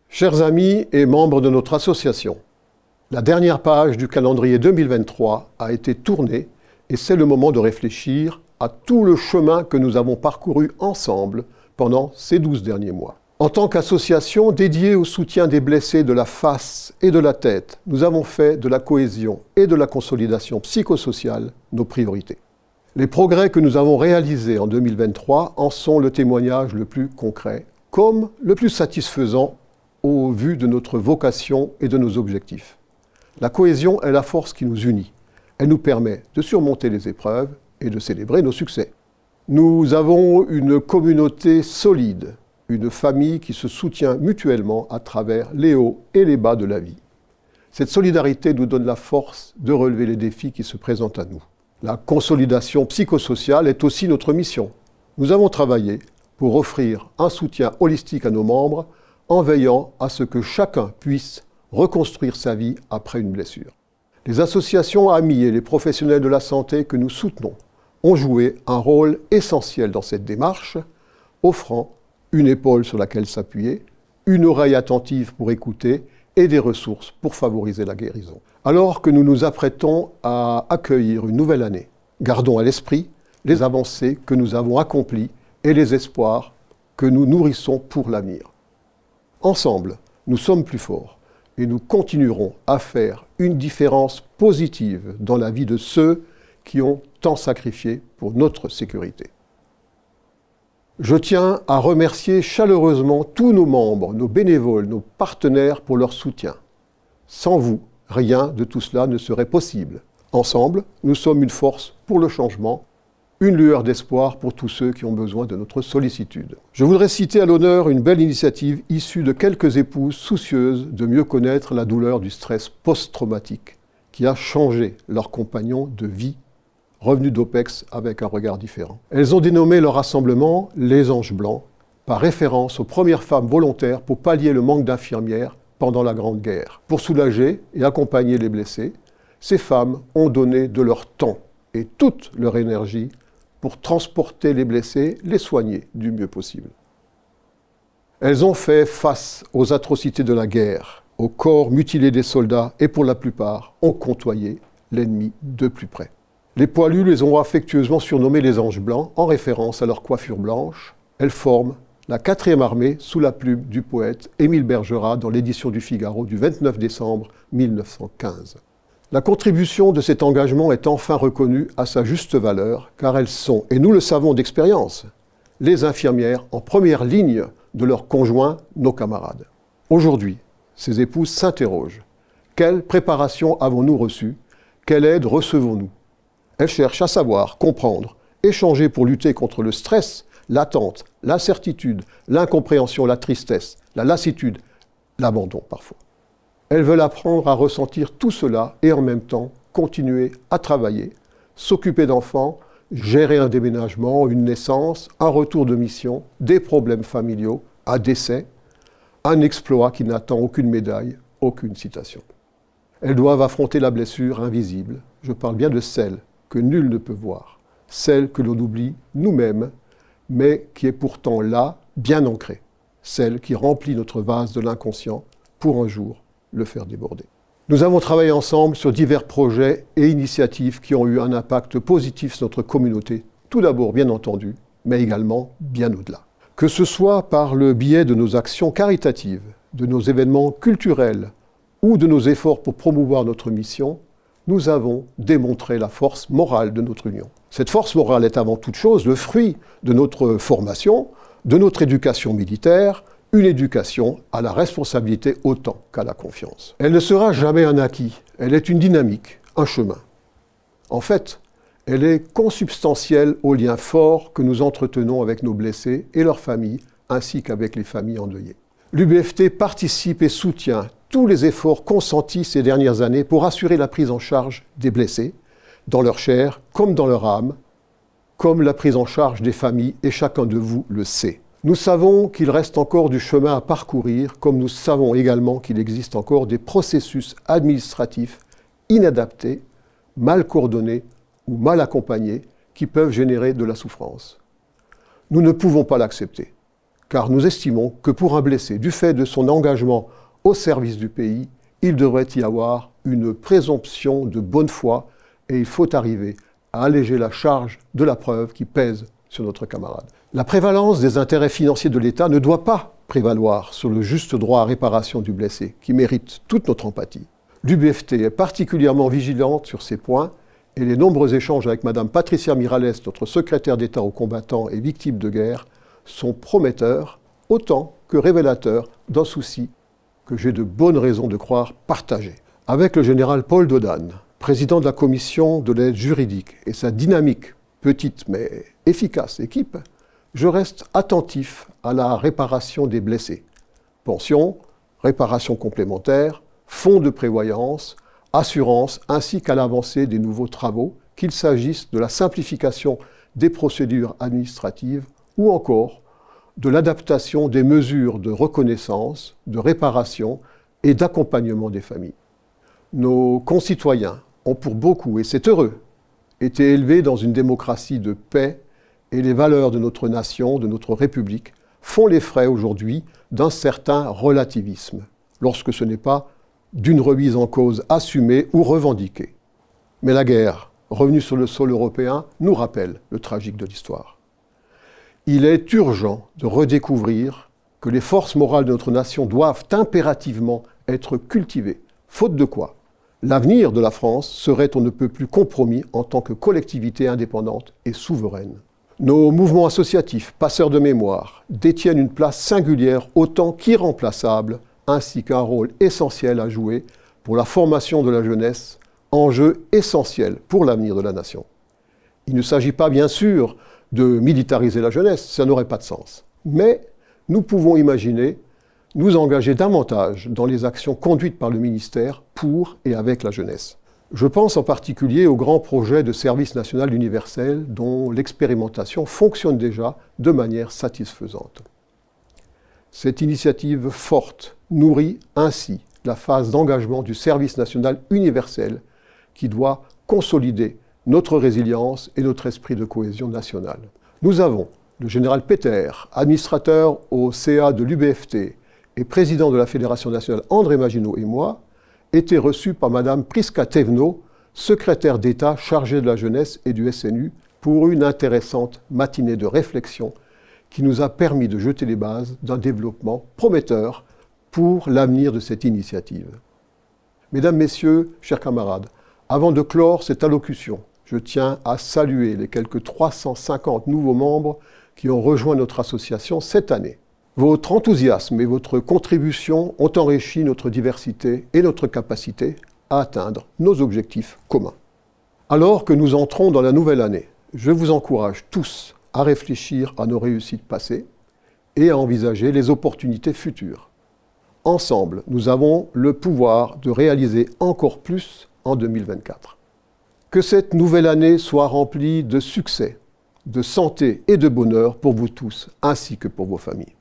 Chers amis et membres de notre association, la dernière page du calendrier 2023 a été tournée et c'est le moment de réfléchir à tout le chemin que nous avons parcouru ensemble pendant ces 12 derniers mois. En tant qu'association dédiée au soutien des blessés de la face et de la tête, nous avons fait de la cohésion et de la consolidation psychosociale nos priorités. Les progrès que nous avons réalisés en 2023 en sont le témoignage le plus concret, comme le plus satisfaisant au vu de notre vocation et de nos objectifs. La cohésion est la force qui nous unit. Elle nous permet de surmonter les épreuves et de célébrer nos succès. Nous avons une communauté solide, une famille qui se soutient mutuellement à travers les hauts et les bas de la vie. Cette solidarité nous donne la force de relever les défis qui se présentent à nous. La consolidation psychosociale est aussi notre mission. Nous avons travaillé pour offrir un soutien holistique à nos membres en veillant à ce que chacun puisse reconstruire sa vie après une blessure. Les associations amies et les professionnels de la santé que nous soutenons ont joué un rôle essentiel dans cette démarche, offrant une épaule sur laquelle s'appuyer, une oreille attentive pour écouter et des ressources pour favoriser la guérison. Alors que nous nous apprêtons à accueillir une nouvelle année, gardons à l'esprit les avancées que nous avons accomplies et les espoirs que nous nourrissons pour l'avenir. Ensemble, nous sommes plus forts et nous continuerons à faire une différence positive dans la vie de ceux qui ont tant sacrifié pour notre sécurité. Je tiens à remercier chaleureusement tous nos membres, nos bénévoles, nos partenaires pour leur soutien. Sans vous, rien de tout cela ne serait possible. Ensemble, nous sommes une force pour le changement, une lueur d'espoir pour tous ceux qui ont besoin de notre sollicitude. Je voudrais citer à l'honneur une belle initiative issue de quelques épouses soucieuses de mieux connaître la douleur du stress post-traumatique qui a changé leurs compagnons de vie, revenus d'OPEX avec un regard différent. Elles ont dénommé leur rassemblement les Anges Blancs, par référence aux premières femmes volontaires pour pallier le manque d'infirmières pendant la Grande Guerre. Pour soulager et accompagner les blessés, ces femmes ont donné de leur temps et toute leur énergie pour transporter les blessés, les soigner du mieux possible. Elles ont fait face aux atrocités de la guerre, aux corps mutilés des soldats et pour la plupart ont côtoyé l'ennemi de plus près. Les poilus les ont affectueusement surnommés les Anges Blancs en référence à leur coiffure blanche. Elles forment la 4e armée sous la plume du poète Émile Bergerat dans l'édition du Figaro du 29 décembre 1915. La contribution de cet engagement est enfin reconnue à sa juste valeur, car elles sont, et nous le savons d'expérience, les infirmières en première ligne de leurs conjoints, nos camarades. Aujourd'hui, ces épouses s'interrogent. Quelle préparation avons-nous reçue? Quelle aide recevons-nous? Elles cherchent à savoir, comprendre, échanger pour lutter contre le stress, l'attente, l'incertitude, l'incompréhension, la tristesse, la lassitude, l'abandon parfois. Elles veulent apprendre à ressentir tout cela et en même temps continuer à travailler, s'occuper d'enfants, gérer un déménagement, une naissance, un retour de mission, des problèmes familiaux, un décès, un exploit qui n'attend aucune médaille, aucune citation. Elles doivent affronter la blessure invisible. Je parle bien de celle que nul ne peut voir, celle que l'on oublie nous-mêmes, mais qui est pourtant là, bien ancrée, celle qui remplit notre vase de l'inconscient pour un jour le faire déborder. Nous avons travaillé ensemble sur divers projets et initiatives qui ont eu un impact positif sur notre communauté, tout d'abord bien entendu, mais également bien au-delà. Que ce soit par le biais de nos actions caritatives, de nos événements culturels ou de nos efforts pour promouvoir notre mission, nous avons démontré la force morale de notre union. Cette force morale est avant toute chose le fruit de notre formation, de notre éducation militaire, une éducation à la responsabilité autant qu'à la confiance. Elle ne sera jamais un acquis, elle est une dynamique, un chemin. En fait, elle est consubstantielle aux liens forts que nous entretenons avec nos blessés et leurs familles, ainsi qu'avec les familles endeuillées. L'UBFT participe et soutient tous les efforts consentis ces dernières années pour assurer la prise en charge des blessés, dans leur chair comme dans leur âme, comme la prise en charge des familles, et chacun de vous le sait. Nous savons qu'il reste encore du chemin à parcourir, comme nous savons également qu'il existe encore des processus administratifs inadaptés, mal coordonnés ou mal accompagnés qui peuvent générer de la souffrance. Nous ne pouvons pas l'accepter, car nous estimons que pour un blessé, du fait de son engagement au service du pays, il devrait y avoir une présomption de bonne foi et il faut arriver à alléger la charge de la preuve qui pèse sur notre camarade. La prévalence des intérêts financiers de l'État ne doit pas prévaloir sur le juste droit à réparation du blessé, qui mérite toute notre empathie. L'UBFT est particulièrement vigilante sur ces points et les nombreux échanges avec Mme Patricia Miralles, notre secrétaire d'État aux combattants et victimes de guerre, sont prometteurs autant que révélateurs d'un souci que j'ai de bonnes raisons de croire partagé. Avec le général Paul Dodane, président de la commission de l'aide juridique et sa dynamique, petite mais efficace équipe, je reste attentif à la réparation des blessés. Pension, réparation complémentaire, fonds de prévoyance, assurance, ainsi qu'à l'avancée des nouveaux travaux, qu'il s'agisse de la simplification des procédures administratives ou encore de l'adaptation des mesures de reconnaissance, de réparation et d'accompagnement des familles. Nos concitoyens ont pour beaucoup, et c'est heureux, été élevés dans une démocratie de paix et les valeurs de notre nation, de notre République, font les frais aujourd'hui d'un certain relativisme, lorsque ce n'est pas d'une remise en cause assumée ou revendiquée. Mais la guerre, revenue sur le sol européen, nous rappelle le tragique de l'histoire. Il est urgent de redécouvrir que les forces morales de notre nation doivent impérativement être cultivées, faute de quoi l'avenir de la France serait on ne peut plus compromis en tant que collectivité indépendante et souveraine. Nos mouvements associatifs, passeurs de mémoire, détiennent une place singulière autant qu'irremplaçable, ainsi qu'un rôle essentiel à jouer pour la formation de la jeunesse, enjeu essentiel pour l'avenir de la nation. Il ne s'agit pas, bien sûr, de militariser la jeunesse, ça n'aurait pas de sens. Mais nous pouvons imaginer nous engager davantage dans les actions conduites par le ministère pour et avec la jeunesse. Je pense en particulier au grand projet de service national universel dont l'expérimentation fonctionne déjà de manière satisfaisante. Cette initiative forte nourrit ainsi la phase d'engagement du service national universel qui doit consolider notre résilience et notre esprit de cohésion nationale. Nous avons le général Peter, administrateur au CA de l'UBFT et président de la Fédération nationale André Maginot et moi, été reçus par Mme Priska Thévenot, secrétaire d'État chargée de la jeunesse et du SNU, pour une intéressante matinée de réflexion qui nous a permis de jeter les bases d'un développement prometteur pour l'avenir de cette initiative. Mesdames, Messieurs, chers camarades, avant de clore cette allocution, je tiens à saluer les quelques 350 nouveaux membres qui ont rejoint notre association cette année. Votre enthousiasme et votre contribution ont enrichi notre diversité et notre capacité à atteindre nos objectifs communs. Alors que nous entrons dans la nouvelle année, je vous encourage tous à réfléchir à nos réussites passées et à envisager les opportunités futures. Ensemble, nous avons le pouvoir de réaliser encore plus en 2024. Que cette nouvelle année soit remplie de succès, de santé et de bonheur pour vous tous, ainsi que pour vos familles.